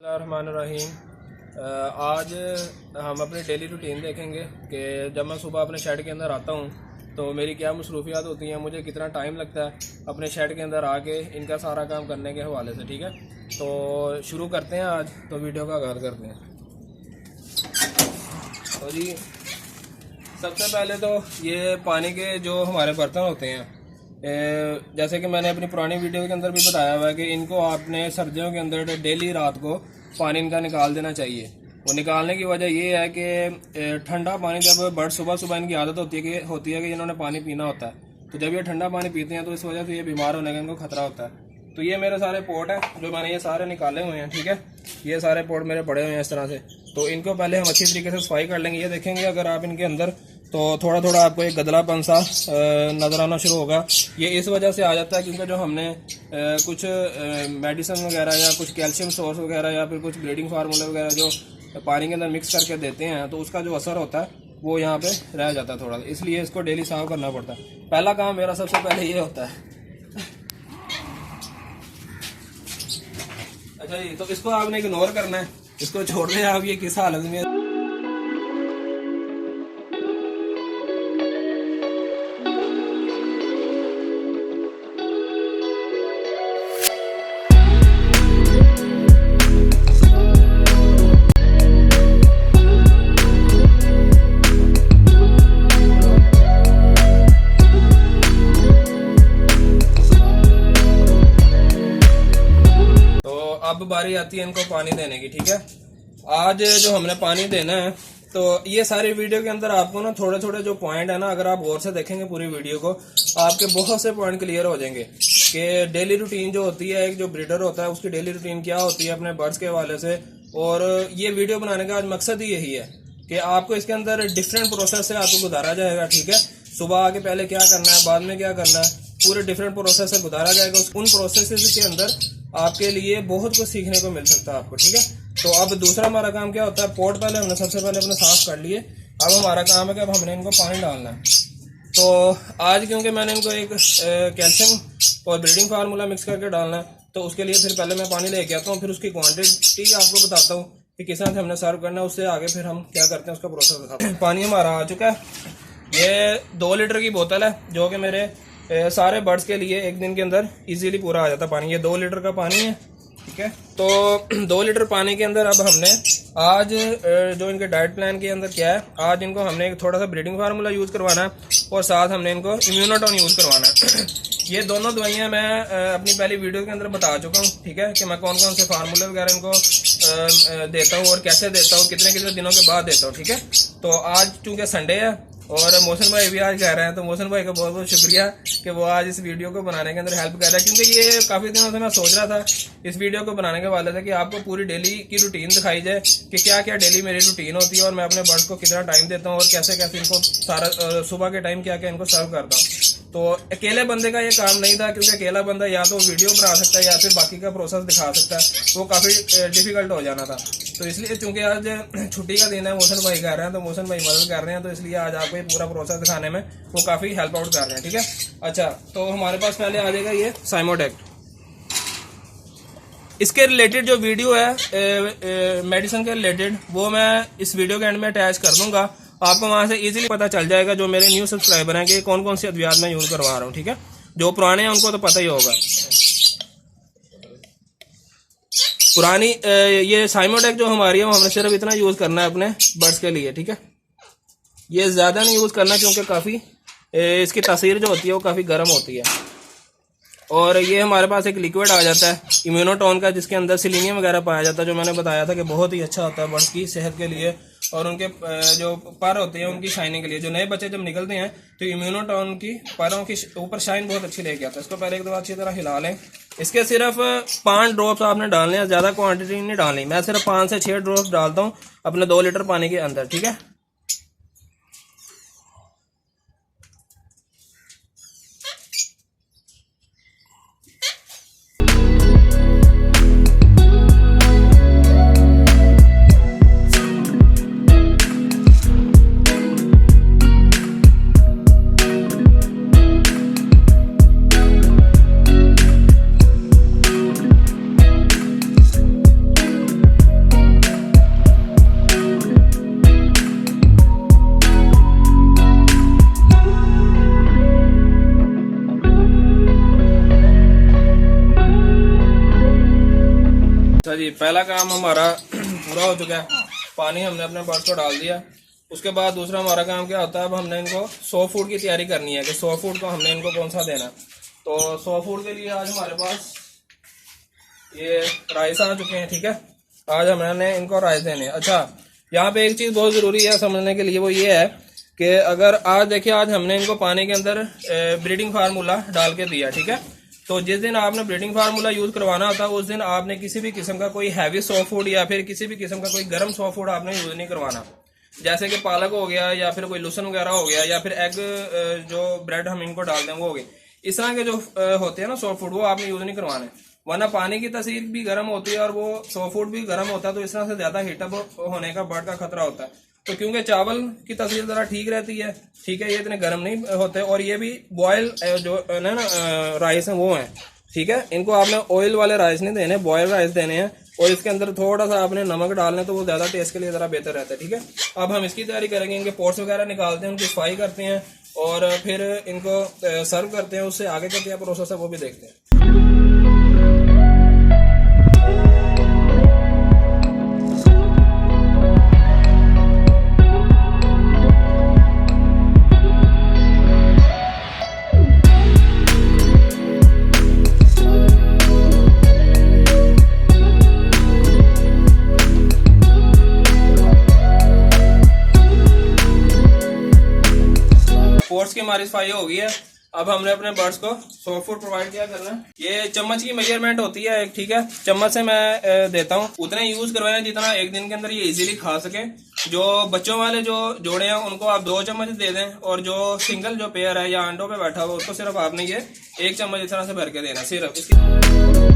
रहीम। आज हम अपनी डेली रूटीन देखेंगे कि जब मैं सुबह अपने शेड के अंदर आता हूँ तो मेरी क्या मसरूफियात होती हैं, मुझे कितना टाइम लगता है अपने शेड के अंदर आके इनका सारा काम करने के हवाले से। ठीक है, तो शुरू करते हैं आज, तो वीडियो का आगाज़ करते हैं। तो जी सबसे पहले तो ये पानी के जो हमारे बर्तन होते हैं, जैसे कि मैंने अपनी पुरानी वीडियो के अंदर भी बताया हुआ है कि इनको आपने सर्दियों के अंदर डेली रात को पानी इनका निकाल देना चाहिए। वो निकालने की वजह ये है कि ठंडा पानी जब बर्ड सुबह सुबह इनकी आदत होती है कि इन्होंने पानी पीना होता है, तो जब ये ठंडा पानी पीते हैं तो इस वजह से ये बीमार होने का इनको खतरा होता है। तो ये मेरे सारे पोट हैं जो मैंने ये सारे निकाले हुए हैं। ठीक है, ये सारे पोट मेरे पड़े हुए हैं इस तरह से। तो इनको पहले हम अच्छी तरीके से सफाई कर लेंगे। ये देखेंगे अगर आप इनके अंदर तो थोड़ा थोड़ा आपको एक गदलापन सा नज़र आना शुरू होगा। ये इस वजह से आ जाता है क्योंकि जो हमने कुछ मेडिसिन वगैरह या कुछ कैल्शियम सोर्स वगैरह या फिर कुछ ब्रीडिंग फार्मूले वगैरह जो पानी के अंदर मिक्स करके देते हैं, तो उसका जो असर होता है वो यहाँ पे रह जाता है थोड़ा, इसलिए इसको डेली साफ करना पड़ता है। पहला काम मेरा सबसे पहले ये होता है। अच्छा जी, तो इसको आपने इग्नोर करना है, इसको छोड़ दें आप। ये किस हालत में अब बारी आती है इनको पानी देने की। ठीक है, आज जो हमने पानी देना है, तो ये सारी वीडियो के अंदर आपको ना थोड़े थोड़े जो पॉइंट है ना, अगर आप गौर से देखेंगे पूरी वीडियो को, आपके बहुत से पॉइंट क्लियर हो जाएंगे कि डेली रूटीन जो होती है, एक जो ब्रीडर होता है उसकी डेली रूटीन क्या होती है अपने बर्ड्स के हवाले से। और ये वीडियो बनाने का आज मकसद ही यही है कि आपको इसके अंदर डिफरेंट प्रोसेस से आपको गुजारा जाएगा। ठीक है, सुबह आके पहले क्या करना है, बाद में क्या करना है, पूरे डिफरेंट प्रोसेस से गुजारा जाएगा। उन प्रोसेस के अंदर आपके लिए बहुत कुछ सीखने को मिल सकता है आपको। ठीक है, तो अब दूसरा हमारा काम क्या होता है, पोट पहले हमने सबसे पहले अपने साफ कर लिए। अब हमारा काम है कि अब हमने इनको पानी डालना है। तो आज क्योंकि मैंने इनको एक कैल्शियम और ब्रीडिंग फार्मूला मिक्स करके डालना है, तो उसके लिए फिर पहले मैं पानी लेके आता हूँ, फिर उसकी क्वांटिटी आपको बताता हूँ कि किस तरह से हमने सर्व करना है। उससे आगे फिर हम क्या करते हैं उसका प्रोसेस बताते हैं। पानी हमारा आ चुका है। ये 2 लीटर की बोतल है जो कि मेरे सारे बर्ड्स के लिए एक दिन के अंदर इजीली पूरा आ जाता है पानी। ये 2 लीटर का पानी है। ठीक है, तो 2 लीटर पानी के अंदर अब हमने आज जो इनके डाइट प्लान के अंदर क्या है, आज इनको हमने थोड़ा सा ब्रीडिंग फार्मूला यूज़ करवाना है और साथ हमने इनको इम्यूनोटोन यूज़ करवाना है। ये दोनों दवाइयाँ मैं अपनी पहली वीडियो के अंदर बता चुका हूँ। ठीक है, कि मैं कौन कौन से फार्मूले वगैरह इनको देता हूँ और कैसे देता हूँ, कितने कितने दिनों के बाद देता हूँ। ठीक है, तो आज चूँकि संडे है और मोहसिन भाई भी आज कह रहे हैं, तो मोहसिन भाई का बहुत बहुत शुक्रिया कि वो आज इस वीडियो को बनाने के अंदर हेल्प कर रहा है। क्योंकि ये काफ़ी दिनों से मैं सोच रहा था इस वीडियो को बनाने के वाले थे कि आपको पूरी डेली की रूटीन दिखाई जाए कि क्या क्या डेली मेरी रूटीन होती है और मैं अपने बर्ड्स को कितना टाइम देता हूँ और कैसे कैसे इनको सारा सुबह के टाइम क्या क्या इनको सर्व करता हूँ। तो अकेले बंदे का ये काम नहीं था, क्योंकि अकेला बंदा या तो वीडियो बना सकता है या फिर बाकी का प्रोसेस दिखा सकता है, वो काफ़ी डिफिकल्ट हो जाना था। तो इसलिए चूंकि आज छुट्टी का दिन है, मोहसिन भाई कर रहे हैं, तो मोहसिन भाई मदद कर रहे हैं, तो इसलिए आज आपको ये पूरा प्रोसेस दिखाने में वो काफ़ी हेल्प आउट कर रहे हैं। ठीक है, अच्छा, तो हमारे पास पहले आ जाएगा ये साइमोडेक्ट। इसके रिलेटेड जो वीडियो है मेडिसिन के रिलेटेड, वो मैं इस वीडियो के एंड में अटैच कर दूंगा। आपको वहां से इजीली पता चल जाएगा जो मेरे न्यू सब्सक्राइबर हैं कि कौन कौन सी अद्वियात मैं यूज़ करवा रहा हूँ। ठीक है, जो पुराने हैं उनको तो पता ही होगा। पुरानी ये साइमोडेक्ट जो हमारी है वो हमने सिर्फ इतना यूज़ करना है अपने बर्ड्स के लिए। ठीक है, ये ज़्यादा नहीं यूज़ करना क्योंकि काफ़ी इसकी तासीर जो होती है वो काफ़ी गर्म होती है। और ये हमारे पास एक लिक्विड आ जाता है इम्यूनोटोन का, जिसके अंदर सिलीनियम वगैरह पाया जाता है, जो मैंने बताया था कि बहुत ही अच्छा होता है बर्ड्स की सेहत के लिए और उनके जो पर होते हैं उनकी शाइनिंग के लिए। जो नए बच्चे जब निकलते हैं तो इम्यूनोटोन की परों की ऊपर शाइन बहुत अच्छी लेके आता है। इसको पहले एक दफ़ा अच्छी तरह हिला लें। इसके सिर्फ 5 ड्रॉप्स आपने डालने हैं, ज़्यादा क्वांटिटी नहीं डालनी। मैं सिर्फ 5 से 6 ड्रॉप्स डालता हूँ अपने 2 लीटर पानी के अंदर। ठीक है, अच्छा जी, पहला काम हमारा पूरा हो चुका है। पानी हमने अपने बर्ड्स को डाल दिया। उसके बाद दूसरा हमारा काम क्या होता है, अब हमने इनको 100 फूड की तैयारी करनी है कि 100 फूड को हमने इनको कौन सा देना। तो 100 फूड के लिए आज हमारे पास ये राइस आ चुके हैं। ठीक है, आज हमने इनको राइस देने। अच्छा, यहाँ पे एक चीज़ बहुत ज़रूरी है समझने के लिए, वो ये है कि अगर आज देखिए, आज हमने इनको पानी के अंदर ब्रीडिंग फार्मूला डाल के दिया। ठीक है, तो जिस दिन आपने ब्रीडिंग फार्मूला यूज़ करवाना होता है उस दिन आपने किसी भी किस्म का कोई हैवी सॉफ्ट फूड या फिर किसी भी किस्म का कोई गर्म सॉफ्ट फूड आपने यूज़ नहीं करवाना। जैसे कि पालक हो गया या फिर कोई लहसुन वगैरह हो गया या फिर एग जो ब्रेड हम इनको डाल दें वो हो गई। इस तरह के जो होते हैं ना सॉफ्ट फूड, वो आपने यूज़ नहीं करवाने, वरना पानी की तासीर भी गर्म होती है और वो सॉफ्ट फूड भी गर्म होता है, तो इस तरह से ज़्यादा हीटअप होने का बर्ड का खतरा होता है। तो क्योंकि चावल की तासीर ज़रा ठीक रहती है, ठीक है, ये इतने गर्म नहीं होते, और ये भी बॉयल जो ना राइस हैं वो हैं। ठीक है, इनको आपने ऑयल वाले राइस नहीं देने, बॉयल राइस देने हैं, और इसके अंदर थोड़ा सा आपने नमक डालना, तो वो ज़्यादा टेस्ट के लिए ज़रा बेहतर रहता है। ठीक है, अब हम इसकी तैयारी करेंगे। इनके पोर्ट्स वगैरह निकालते हैं, उनकी सफाई करते हैं और फिर इनको सर्व करते हैं। उससे आगे का क्या प्रोसेस है वो भी देखते हैं। पोर्ट्स की हमारी सफाई हो गई है। अब हमने अपने बर्ड्स को सॉफ्ट फूड प्रोवाइड क्या करना है। ये चम्मच की मेजरमेंट होती है एक। ठीक है, चम्मच से मैं देता हूँ, उतने यूज करवाना जितना एक दिन के अंदर ये इजीली खा सके। जो बच्चों वाले जो जोड़े हैं उनको आप 2 चम्मच दे दें, और जो सिंगल जो पेयर है या अंडों पे बैठा हुआ उसको सिर्फ आपने ये 1 चम्मच इस तरह से भर के देना सिर्फ इसकी।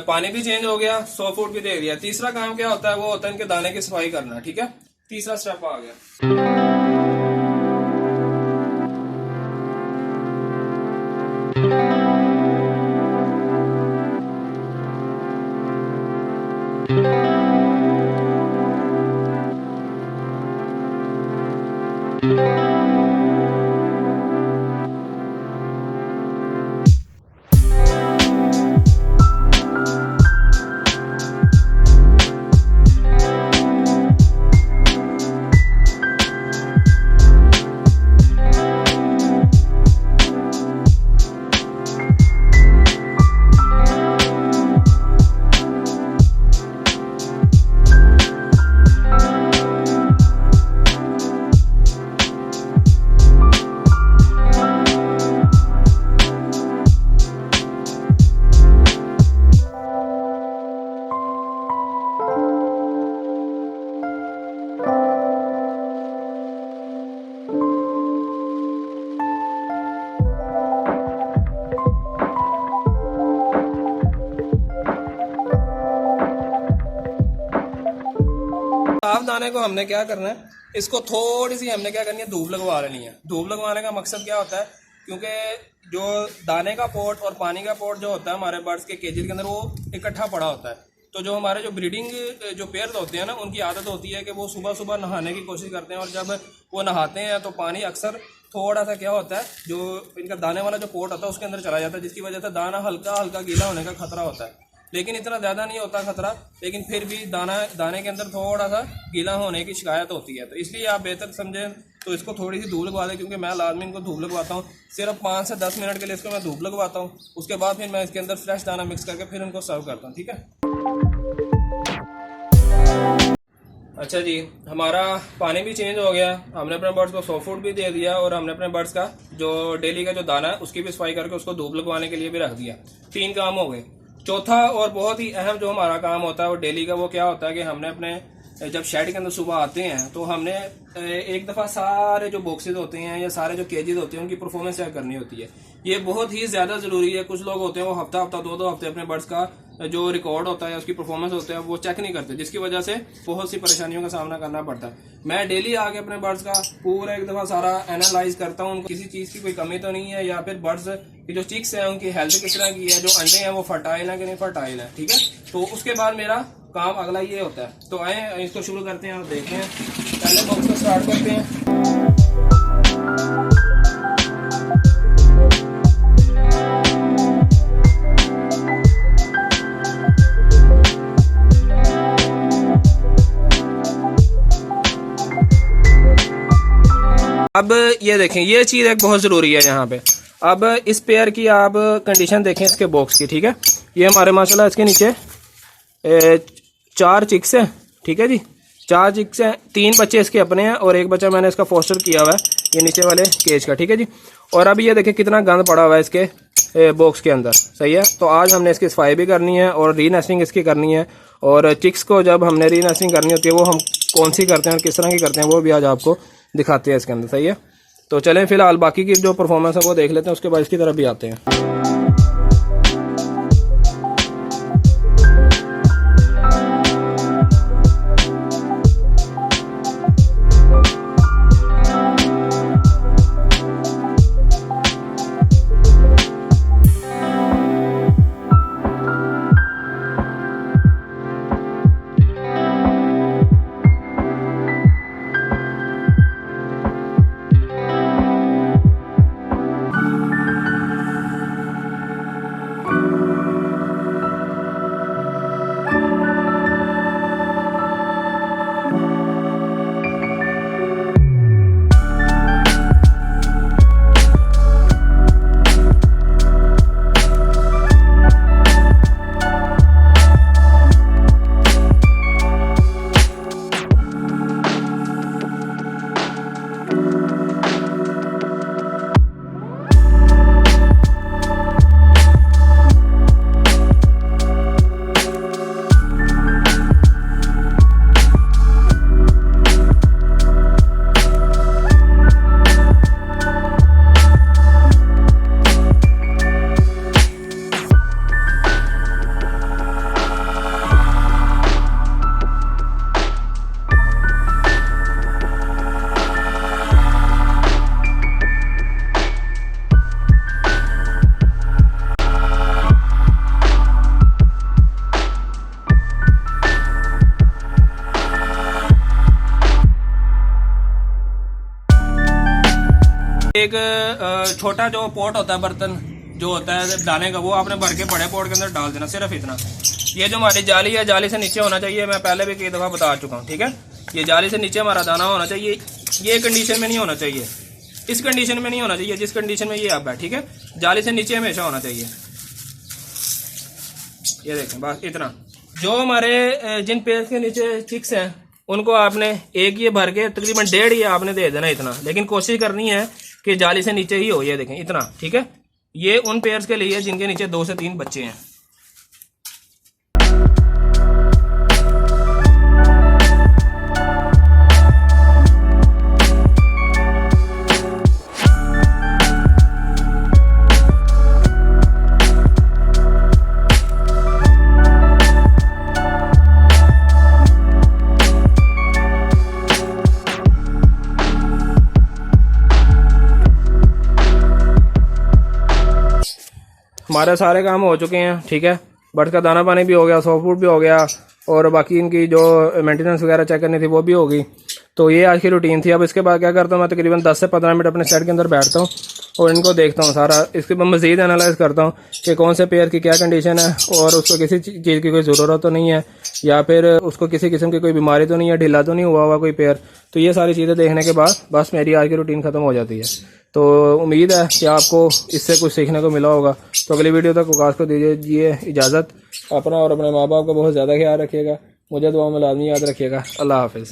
पानी भी चेंज हो गया, सॉफ्ट फूड भी दे दिया। तीसरा काम क्या होता है, वो होता है इनके दाने की सफाई करना। ठीक है, तीसरा स्टेप आ गया। साफ दाने को हमने क्या करना है, इसको थोड़ी सी हमने क्या करनी है, धूप लगवा लेनी है। धूप लगवाने का मकसद क्या होता है, क्योंकि जो दाने का पोर्ट और पानी का पोर्ट जो होता है हमारे बर्ड्स के केजेस के अंदर वो इकट्ठा पड़ा होता है। तो जो हमारे जो ब्रीडिंग जो पेयर्स होते हैं ना, उनकी आदत होती है कि वो सुबह सुबह नहाने की कोशिश करते हैं, और जब वो नहाते हैं तो पानी अक्सर थोड़ा सा क्या होता है, जो इनका दाने वाला जो पोर्ट होता है उसके अंदर चला जाता है, जिसकी वजह से दाना हल्का हल्का गीला होने का खतरा होता है। लेकिन इतना ज़्यादा नहीं होता खतरा, लेकिन फिर भी दाने के अंदर थोड़ा सा गीला होने की शिकायत होती है। तो इसलिए आप बेहतर समझें तो इसको थोड़ी सी धूप लगवा दें, क्योंकि मैं लाजमी इनको धूप लगवाता हूँ। सिर्फ 5 से 10 मिनट के लिए इसको मैं धूप लगवाता हूँ। उसके बाद फिर मैं इसके अंदर फ्रेश दाना मिक्स करके फिर इनको सर्व करता हूँ। ठीक है, अच्छा जी, हमारा पानी भी चेंज हो गया, हमने अपने बर्ड्स को सॉफ्ट फूड भी दे दिया, और हमने अपने बर्ड्स का जो डेली का जो दाना है उसकी भी सफाई करके उसको धूप लगवाने के लिए भी रख दिया। 3 काम हो गए। चौथा और बहुत ही अहम जो हमारा काम होता है वो डेली का, वो क्या होता है कि हमने अपने जब शेड के अंदर सुबह आते हैं तो हमने एक दफ़ा सारे जो बॉक्सेज होते हैं या सारे जो केजेस होते हैं उनकी परफॉर्मेंस चेक करनी होती है। ये बहुत ही ज़्यादा ज़रूरी है। कुछ लोग होते हैं वो हफ्ता दो हफ्ते अपने बर्ड्स का जो रिकॉर्ड होता है उसकी परफॉर्मेंस होता है वो चेक नहीं करते, जिसकी वजह से बहुत सी परेशानियों का सामना करना पड़ता है। मैं डेली आके अपने बर्ड्स का पूरा एक दफ़ा सारा एनालाइज करता हूँ, किसी चीज़ की कोई कमी तो नहीं है, या फिर बर्ड्स की जो चिक्स है उनकी हेल्थ किस तरह की है, जो अंडे हैं वो फर्टाइल है कि नहीं फर्टाइल है। ठीक है, तो उसके बाद मेरा काम अगला ये होता है। तो आए इसको शुरू करते हैं और देखते हैं। पहले बॉक्स को स्टार्ट करते हैं। अब ये देखें, ये चीज़ एक बहुत ज़रूरी है यहाँ पे। अब इस पेयर की आप कंडीशन देखें इसके बॉक्स की। ठीक है, ये हमारे माशाल्लाह इसके नीचे 4 चिक्स हैं। ठीक है जी, 4 चिक्स हैं, 3 बच्चे इसके अपने हैं और एक बच्चा मैंने इसका फोस्टर किया हुआ है ये नीचे वाले केज का। ठीक है जी, और अब ये देखें कितना गंद पड़ा हुआ है इसके बॉक्स के अंदर। सही है, तो आज हमने इसकी सफाई भी करनी है और रीनेस्टिंग इसकी करनी है। और चिक्स को जब हमने रीनेस्टिंग करनी होती है वो हम कौन सी करते हैं और किस तरह की करते हैं वो भी आज आपको दिखाते हैं इसके अंदर। सही है, तो चलें फिलहाल बाकी की जो परफॉर्मेंस है वो देख लेते हैं, उसके बाद इसकी तरफ भी आते हैं। एक छोटा जो पॉट होता है, बर्तन जो होता है डालने का, वो आपने भर के बड़े पॉट के अंदर डाल देना, सिर्फ इतना। ये जो हमारी जाली है, जाली से नीचे होना चाहिए, मैं पहले भी कई दफ़ा बता चुका हूँ। ठीक है, ये जाली से नीचे हमारा दाना होना चाहिए। ये कंडीशन में नहीं होना चाहिए, इस कंडीशन में नहीं होना चाहिए जिस कंडीशन में ये अब है। ठीक है, जाली से नीचे हमेशा होना चाहिए। ये देखें, बस इतना। जो हमारे जिन पेड़ के नीचे चिक्स हैं उनको आपने एक ये भर के तकरीबन 1.5 ये आपने दे देना इतना, लेकिन कोशिश करनी है कि जाली से नीचे ही हो। ये देखें इतना। ठीक है, ये उन पेयर्स के लिए जिनके नीचे 2 से 3 बच्चे हैं। हमारे सारे काम हो चुके हैं। ठीक है, बर्ड्स का दाना पानी भी हो गया, सॉफ्ट फूड भी हो गया, और बाकी इनकी जो मेंटेनेंस वगैरह चेक करनी थी वो भी हो गई। तो ये आज की रूटीन थी। अब इसके बाद क्या करता हूँ, मैं तकरीबन 10 से 15 मिनट अपने सेट के अंदर बैठता हूँ और इनको देखता हूँ सारा। इसके बाद मज़ीद एनालाइज करता हूँ कि कौन से पेयर की क्या कंडीशन है और उसको किसी चीज़ की कोई ज़रूरत तो नहीं है, या फिर उसको किसी किस्म की कोई बीमारी तो नहीं है, ढीला तो नहीं हुआ कोई पेयर। तो ये सारी चीज़ें देखने के बाद बस मेरी आज की रूटीन ख़त्म हो जाती है। तो उम्मीद है कि आपको इससे कुछ सीखने को मिला होगा। तो अगली वीडियो तक वकास को दीजिए इजाज़त। अपना और अपने माँ बाप का बहुत ज़्यादा ख्याल रखिएगा। मुझे दुआ में लाजमी याद रखिएगा। अल्लाह हाफिज़।